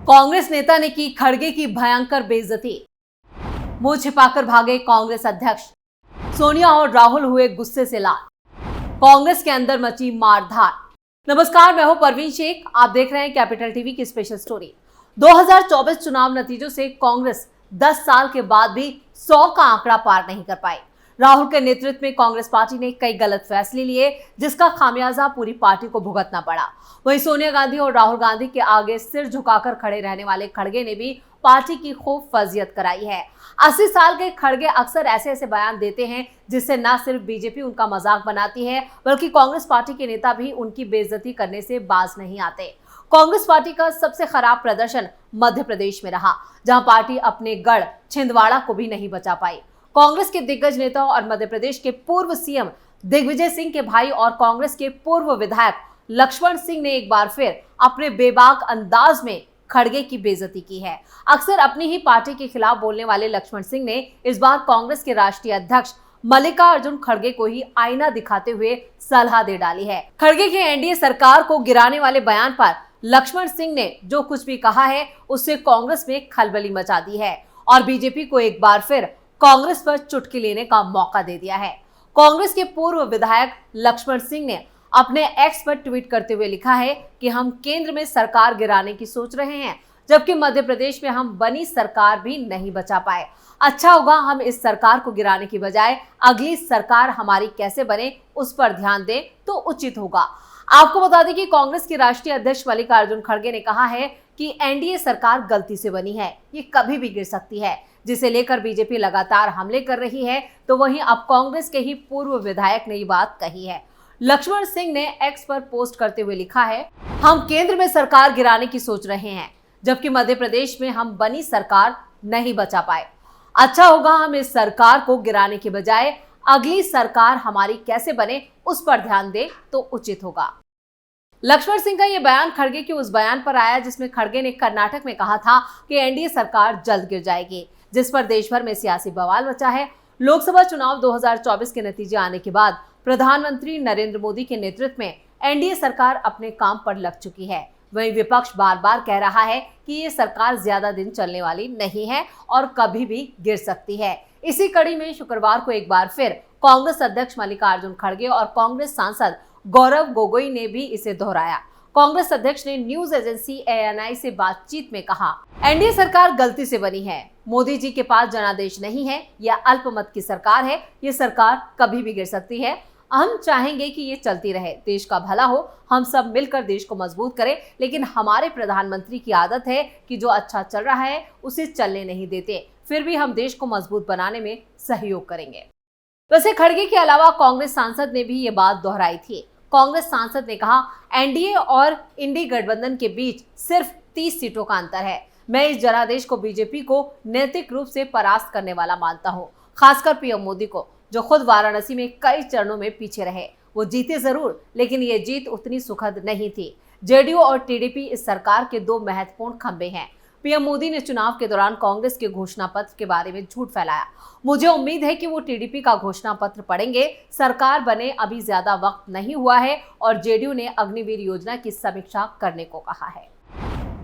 कांग्रेस नेता ने की खड़गे की भयंकर बेइज्जती। मुंह छिपाकर भागे कांग्रेस अध्यक्ष। सोनिया और राहुल हुए गुस्से से लाल। कांग्रेस के अंदर मची मारधार। नमस्कार, मैं हूं परवीन शेख। आप देख रहे हैं कैपिटल टीवी की स्पेशल स्टोरी। 2024 चुनाव नतीजों से कांग्रेस 10 साल के बाद भी 100 का आंकड़ा पार नहीं कर पाई। राहुल के नेतृत्व में कांग्रेस पार्टी ने कई गलत फैसले लिए, जिसका खामियाजा पूरी पार्टी को भुगतना पड़ा। वहीं सोनिया गांधी और राहुल गांधी के आगे सिर झुकाकर खड़े रहने वाले खड़गे ने भी पार्टी की खूब फजीयत कराई है। 80 साल के खड़गे अक्सर ऐसे ऐसे बयान देते हैं जिससे न सिर्फ बीजेपी उनका मजाक बनाती है, बल्कि कांग्रेस पार्टी के नेता भी उनकी बेइज्जती करने से बाज नहीं आते। कांग्रेस पार्टी का सबसे खराब प्रदर्शन मध्य प्रदेश में रहा, जहां पार्टी अपने गढ़ छिंदवाड़ा को भी नहीं बचा पाई। कांग्रेस के दिग्गज नेता और मध्य प्रदेश के पूर्व सीएम दिग्विजय सिंह के भाई और कांग्रेस के पूर्व विधायक लक्ष्मण सिंह ने एक बार फिर अपने बेबाक अंदाज में खड़गे की बेइज्जती की है। अक्सर अपनी ही पार्टी के खिलाफ बोलने वाले लक्ष्मण सिंह ने इस बार कांग्रेस के राष्ट्रीय अध्यक्ष मल्लिकार्जुन खड़गे को ही आईना दिखाते हुए सलाह दे डाली है। खड़गे के एनडीए सरकार को गिराने वाले बयान पर लक्ष्मण सिंह ने जो कुछ भी कहा है, उससे कांग्रेस में खलबली मचा दी है और बीजेपी को एक बार फिर कांग्रेस पर चुटकी लेने का मौका दे दिया है। कांग्रेस के पूर्व विधायक लक्ष्मण सिंह ने अपने एक्स पर ट्वीट करते हुए लिखा है कि हम केंद्र में सरकार गिराने की सोच रहे हैं, जबकि मध्य प्रदेश में हम बनी सरकार भी नहीं बचा पाए। अच्छा होगा हम इस सरकार को गिराने की बजाय अगली सरकार हमारी कैसे बने उस पर ध्यान दें तो उचित होगा। आपको बता दें कि कांग्रेस के राष्ट्रीय अध्यक्ष मल्लिकार्जुन खड़गे ने कहा है कि एनडीए सरकार गलती से बनी है, ये कभी भी गिर सकती है, जिसे लेकर बीजेपी लगातार हमले कर रही है। तो वहीं अब कांग्रेस के ही पूर्व विधायक ने ये बात कही है। लक्ष्मण सिंह ने एक्स पर पोस्ट करते हुए लिखा है, हम केंद्र में सरकार गिराने की सोच रहे हैं, जबकि मध्य प्रदेश में हम बनी सरकार नहीं बचा पाए। अच्छा होगा हम इस सरकार को गिराने के बजाय अगली सरकार हमारी कैसे बने उस पर ध्यान दें तो उचित होगा। लक्ष्मण सिंह का यह बयान खड़गे के उस बयान पर आया जिसमें खड़गे ने कर्नाटक में कहा था कि एनडीए सरकार जल्द गिर जाएगी, जिस पर देश भर में सियासी बवाल मचा है। लोकसभा चुनाव 2024 के नतीजे आने के बाद प्रधानमंत्री नरेंद्र मोदी के नेतृत्व में एनडीए सरकार अपने काम पर लग चुकी है। वहीं विपक्ष बार बार कह रहा है कि ये सरकार ज्यादा दिन चलने वाली नहीं है और कभी भी गिर सकती है। इसी कड़ी में शुक्रवार को एक बार फिर कांग्रेस अध्यक्ष मल्लिकार्जुन खड़गे और कांग्रेस सांसद गौरव गोगोई ने भी इसे दोहराया। कांग्रेस अध्यक्ष ने न्यूज एजेंसी एएनआई से बातचीत में कहा, एनडीए सरकार गलती से बनी है। मोदी जी के पास जनादेश नहीं है, यह अल्पमत की सरकार है। ये सरकार कभी भी गिर सकती है। हम चाहेंगे कि ये चलती रहे, देश का भला हो, हम सब मिलकर देश को मजबूत करें। लेकिन हमारे प्रधानमंत्री की आदत है कि जो अच्छा चल रहा है उसे चलने नहीं देते, फिर भी हम देश को मजबूत बनाने में सहयोग करेंगे। वैसे खड़गे के अलावा कांग्रेस सांसद ने भी ये बात दोहराई थी। कांग्रेस सांसद ने कहा, एनडीए और इंडी गठबंधन के बीच सिर्फ 30 सीटों का अंतर है। मैं इस जनादेश को बीजेपी को नैतिक रूप से परास्त करने वाला मानता हूं, खासकर पीएम मोदी को, जो खुद वाराणसी में कई चरणों में पीछे रहे। वो जीते जरूर, लेकिन ये जीत उतनी सुखद नहीं थी। जेडीयू और टीडीपी इस सरकार के दो महत्वपूर्ण खंभे हैं। पीएम मोदी ने चुनाव के दौरान कांग्रेस के घोषणा पत्र के बारे में झूठ फैलाया। मुझे उम्मीद है कि वो टीडीपी का घोषणा पत्र पढ़ेंगे। सरकार बने अभी ज्यादा वक्त नहीं हुआ है और जेडीयू ने अग्निवीर योजना की समीक्षा करने को कहा है।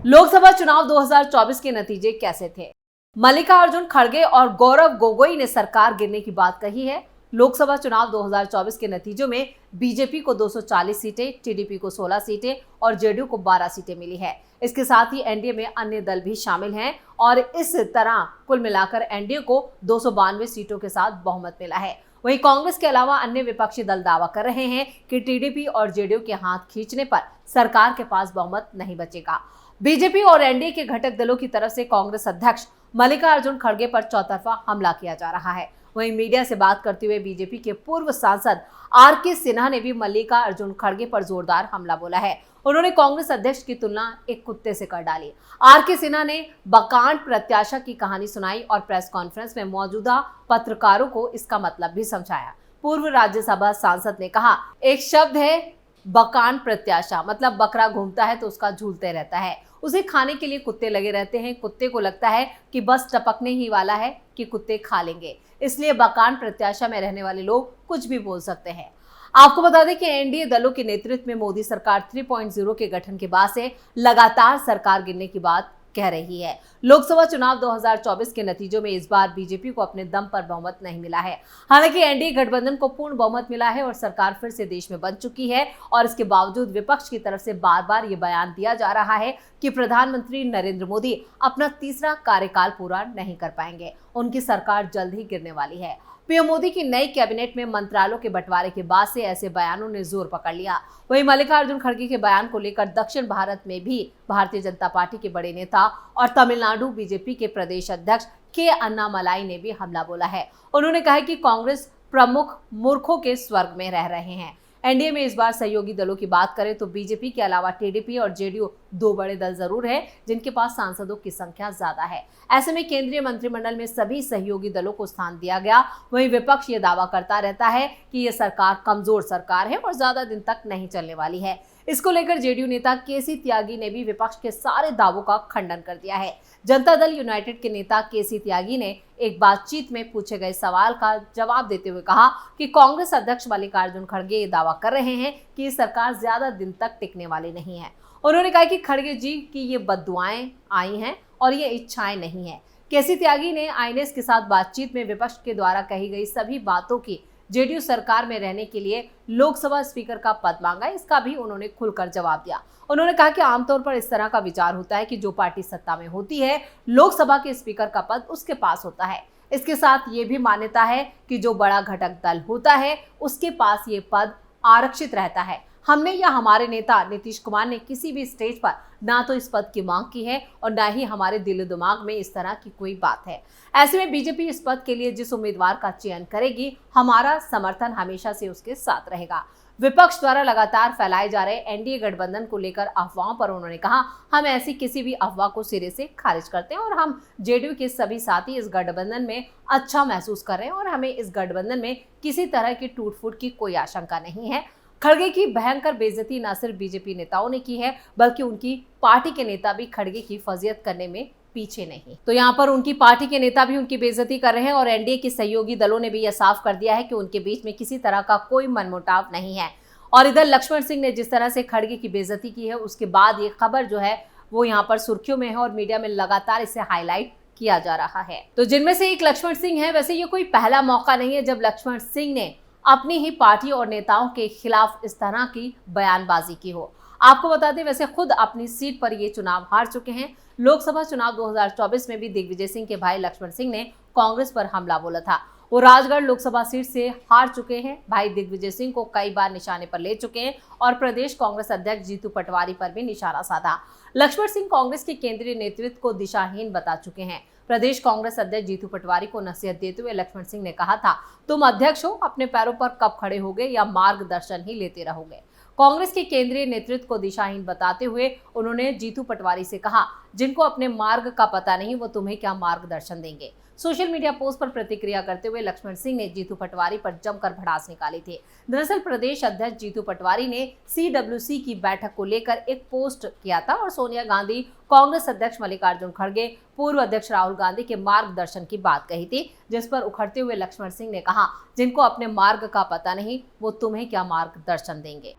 लोकसभा चुनाव 2024 के नतीजे कैसे थे? मल्लिकार्जुन खड़गे और गौरव गोगोई ने सरकार गिरने की बात कही है। लोकसभा चुनाव 2024 के नतीजों में बीजेपी को 240 सीटें, टीडीपी को 16 सीटें और जेडीयू को 12 सीटें मिली है। इसके साथ ही एनडीए में अन्य दल भी शामिल हैं और इस तरह कुल मिलाकर एनडीए को 292 सीटों के साथ बहुमत मिला है। वहीं कांग्रेस के अलावा अन्य विपक्षी दल दावा कर रहे हैं कि टीडीपी और जेडीयू के हाथ खींचने पर सरकार के पास बहुमत नहीं बचेगा। बीजेपी और एनडीए के घटक दलों की तरफ से कांग्रेस अध्यक्ष मल्लिकार्जुन खड़गे पर चौतरफा हमला किया जा रहा है। वहीं मीडिया से बात करते हुए बीजेपी के पूर्व सांसद आरके सिन्हा ने भी मल्लिकार्जुन खड़गे पर जोरदार हमला बोला है। उन्होंने कांग्रेस अध्यक्ष की तुलना एक कुत्ते से कर डाली। आरके सिन्हा ने बकांड प्रत्याशा की कहानी सुनाई और प्रेस कॉन्फ्रेंस में मौजूदा पत्रकारों को इसका मतलब भी समझाया। पूर्व राज्यसभा सांसद ने कहा, एक शब्द है बकांड प्रत्याशा, मतलब बकरा घूमता है तो उसका झूलते रहता है, उसे खाने के लिए कुत्ते लगे रहते हैं। कुत्ते को लगता है कि बस टपकने ही वाला है कि कुत्ते खा लेंगे, इसलिए बकांड प्रत्याशा में रहने वाले लोग कुछ भी बोल सकते हैं। आपको बता दें कि एनडीए दलों के नेतृत्व में मोदी सरकार 3.0 के गठन के बाद से लगातार सरकार गिरने की बात कह रही है। लोकसभा चुनाव 2024 के नतीजों में इस बार बीजेपी को अपने दम पर बहुमत नहीं मिला है। हालांकि एनडीए गठबंधन को पूर्ण बहुमत मिला है और सरकार फिर से देश में बन चुकी है, और इसके बावजूद विपक्ष की तरफ से बार बार ये बयान दिया जा रहा है कि प्रधानमंत्री नरेंद्र मोदी अपना तीसरा कार्यकाल पूरा नहीं कर पाएंगे, उनकी सरकार जल्द ही गिरने वाली है। पीएम मोदी की नई कैबिनेट में मंत्रालयों के बंटवारे के बाद से ऐसे बयानों ने जोर पकड़ लिया। वहीं मल्लिकार्जुन खड़गे के बयान को लेकर दक्षिण भारत में भी भारतीय जनता पार्टी के बड़े नेता और तमिलनाडु बीजेपी के प्रदेश अध्यक्ष के अन्नामलाई ने भी हमला बोला है। उन्होंने कहा कि कांग्रेस प्रमुख मूर्खों के स्वर्ग में रह रहे हैं। एनडीए में इस बार सहयोगी दलों की बात करें तो बीजेपी के अलावा टीडीपी और जेडीयू दो बड़े दल जरूर है जिनके पास सांसदों की संख्या ज्यादा है। ऐसे में केंद्रीय मंत्रिमंडल में सभी सहयोगी दलों को स्थान दिया गया। वहीं विपक्ष ये दावा करता रहता है कि ये सरकार कमजोर सरकार है और ज्यादा दिन तक नहीं चलने वाली है। इसको लेकर जेडीयू नेता केसी त्यागी ने भी विपक्ष के सारे दावों का खंडन कर दिया है। जनता दल यूनाइटेड के नेता केसी त्यागी ने एक बातचीत में पूछे गए सवाल का जवाब देते हुए कहा कि कांग्रेस अध्यक्ष मल्लिकार्जुन खड़गे ये दावा कर रहे हैं कि सरकार ज्यादा दिन तक टिकने वाली नहीं है। उन्होंने कहा कि खड़गे जी की ये बद्दुआएं आई हैं और ये इच्छाएं नहीं है। केसी त्यागी ने आईएनएस के साथ बातचीत में विपक्ष के द्वारा कही गई सभी बातों की जेडीयू सरकार में रहने के लिए लोकसभा स्पीकर का पद मांगा, इसका भी उन्होंने खुलकर जवाब दिया। उन्होंने कहा कि आमतौर पर इस तरह का विचार होता है कि जो पार्टी सत्ता में होती है लोकसभा के स्पीकर का पद उसके पास होता है। इसके साथ ये भी मान्यता है कि जो बड़ा घटक दल होता है उसके पास ये पद आरक्षित रहता है। हमने या हमारे नेता नीतीश कुमार ने किसी भी स्टेज पर ना तो इस पद की मांग की है और ना ही हमारे दिल दिमाग में इस तरह की कोई बात है। ऐसे में बीजेपी इस पद के लिए जिस उम्मीदवार का चयन करेगी हमारा समर्थन हमेशा से उसके साथ रहेगा। विपक्ष द्वारा लगातार फैलाए जा रहे एनडीए गठबंधन को लेकर अफवाहों पर उन्होंने कहा, हम ऐसी किसी भी अफवाह को सिरे से खारिज करते हैं और हम जेडीयू के सभी साथी इस गठबंधन में अच्छा महसूस कर रहे हैं और हमें इस गठबंधन में किसी तरह की टूट फूट की कोई आशंका नहीं है। खड़गे की भयंकर बेइज्जती न सिर्फ बीजेपी नेताओं ने की है बल्कि उनकी पार्टी के नेता भी खड़गे की फजीयत करने में पीछे नहीं। तो यहाँ पर उनकी पार्टी के नेता भी उनकी बेइज्जती कर रहे हैं और एनडीए के सहयोगी दलों ने भी यह साफ कर दिया है कि उनके बीच में किसी तरह का कोई मनमुटाव नहीं है। और इधर लक्ष्मण सिंह ने जिस तरह से खड़गे की बेइज्जती की है उसके बाद ये खबर जो है वो यहाँ पर सुर्खियों में है और मीडिया में लगातार इसे हाईलाइट किया जा रहा है। तो जिनमें से एक लक्ष्मण सिंह है। वैसे ये कोई पहला मौका नहीं है जब लक्ष्मण सिंह ने अपनी ही पार्टी और नेताओं के खिलाफ इस तरह की बयानबाजी की हो। आपको बता दें वैसे खुद अपनी सीट पर ये चुनाव हार चुके हैं। लोकसभा चुनाव 2024 में भी दिग्विजय सिंह के भाई लक्ष्मण सिंह ने कांग्रेस पर हमला बोला था। वो राजगढ़ लोकसभा सीट से हार चुके हैं। भाई दिग्विजय सिंह को कई बार निशाने पर ले चुके हैं और प्रदेश कांग्रेस अध्यक्ष जीतू पटवारी पर भी निशाना साधा। लक्ष्मण सिंह कांग्रेस के केंद्रीय नेतृत्व को दिशाहीन बता चुके हैं। प्रदेश कांग्रेस अध्यक्ष जीतू पटवारी को नसीहत देते हुए लक्ष्मण सिंह ने कहा था, तुम अध्यक्ष हो, अपने पैरों पर कब खड़े होगे या मार्गदर्शन ही लेते रहोगे। कांग्रेस के केंद्रीय नेतृत्व को दिशाहीन बताते हुए उन्होंने जीतू पटवारी से कहा, जिनको अपने मार्ग का पता नहीं वो तुम्हें क्या मार्गदर्शन देंगे। सोशल मीडिया पोस्ट पर प्रतिक्रिया करते हुए लक्ष्मण सिंह ने जीतू पटवारी पर जमकर भड़ास निकाली थी। दरअसल प्रदेश अध्यक्ष जीतू पटवारी ने सीडब्ल्यूसी की बैठक को लेकर एक पोस्ट किया था और सोनिया गांधी, कांग्रेस अध्यक्ष मल्लिकार्जुन खड़गे, पूर्व अध्यक्ष राहुल गांधी के मार्गदर्शन की बात कही थी, जिस पर उखड़ते हुए लक्ष्मण सिंह ने कहा, जिनको अपने मार्ग का पता नहीं वो तुम्हें क्या मार्गदर्शन देंगे।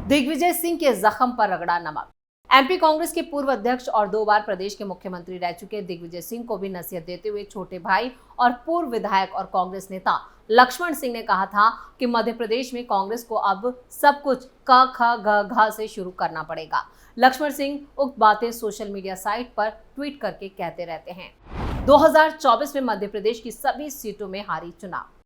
दिग्विजय सिंह के जख्म पर रगड़ा नमक। एमपी कांग्रेस के पूर्व अध्यक्ष और 2 बार प्रदेश के मुख्यमंत्री रह चुके दिग्विजय सिंह को भी नसीहत देते हुए छोटे भाई और पूर्व विधायक और कांग्रेस नेता लक्ष्मण सिंह ने कहा था कि मध्य प्रदेश में कांग्रेस को अब सब कुछ क ख ग घ से शुरू करना पड़ेगा। लक्ष्मण सिंह उक्त बातें सोशल मीडिया साइट पर ट्वीट करके कहते रहते हैं। 2024 में मध्य प्रदेश की सभी सीटों में हारी चुनाव।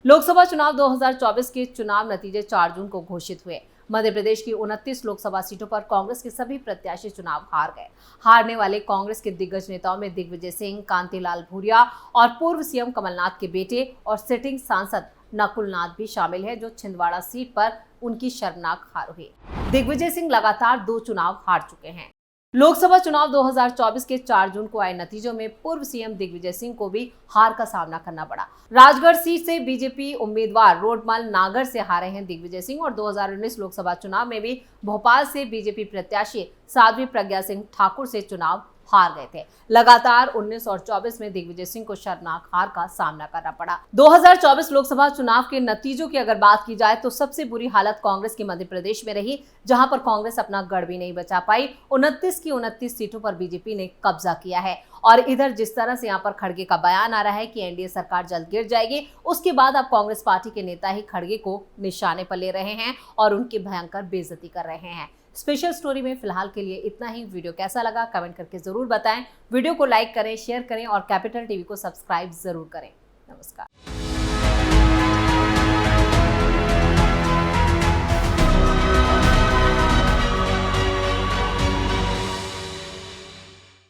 लोकसभा चुनाव 2024 के चुनाव नतीजे 4 जून को घोषित हुए। मध्य प्रदेश की 29 लोकसभा सीटों पर कांग्रेस के सभी प्रत्याशी चुनाव हार गए। हारने वाले कांग्रेस के दिग्गज नेताओं में दिग्विजय सिंह, कांतिलाल भूरिया और पूर्व सीएम कमलनाथ के बेटे और सिटिंग सांसद नकुल नाथ भी शामिल है, जो छिंदवाड़ा सीट पर उनकी शर्मनाक हार हुई। दिग्विजय सिंह लगातार 2 चुनाव हार चुके हैं। लोकसभा चुनाव 2024 के 4 जून को आए नतीजों में पूर्व सीएम दिग्विजय सिंह को भी हार का सामना करना पड़ा। राजगढ़ सीट से बीजेपी उम्मीदवार रोडमल नागर से हारे हैं दिग्विजय सिंह और 2019 लोकसभा चुनाव में भी भोपाल से बीजेपी प्रत्याशी साध्वी प्रज्ञा सिंह ठाकुर से चुनाव हार गए थे। लगातार 19 और 24 में दिग्विजय सिंह को शर्मनाक हार का सामना करना पड़ा। 2024 लोकसभा चुनाव के नतीजों की अगर बात की जाए तो सबसे बुरी हालत कांग्रेस की मध्य प्रदेश में रही, जहां पर कांग्रेस अपना गढ़ भी नहीं बचा पाई। 29 की 29 सीटों पर बीजेपी ने कब्जा किया है। और इधर जिस तरह से यहाँ पर खड़गे का बयान आ रहा है कि एनडीए सरकार जल्द गिर जाएगी, उसके बाद अब कांग्रेस पार्टी के नेता ही खड़गे को निशाने पर ले रहे हैं और उनकी भयंकर बेइज्जती कर रहे हैं। स्पेशल स्टोरी में फिलहाल के लिए इतना ही। वीडियो कैसा लगा कमेंट करके जरूर बताएं। वीडियो को लाइक करें, शेयर करें और कैपिटल टीवी को सब्सक्राइब जरूर करें। नमस्कार।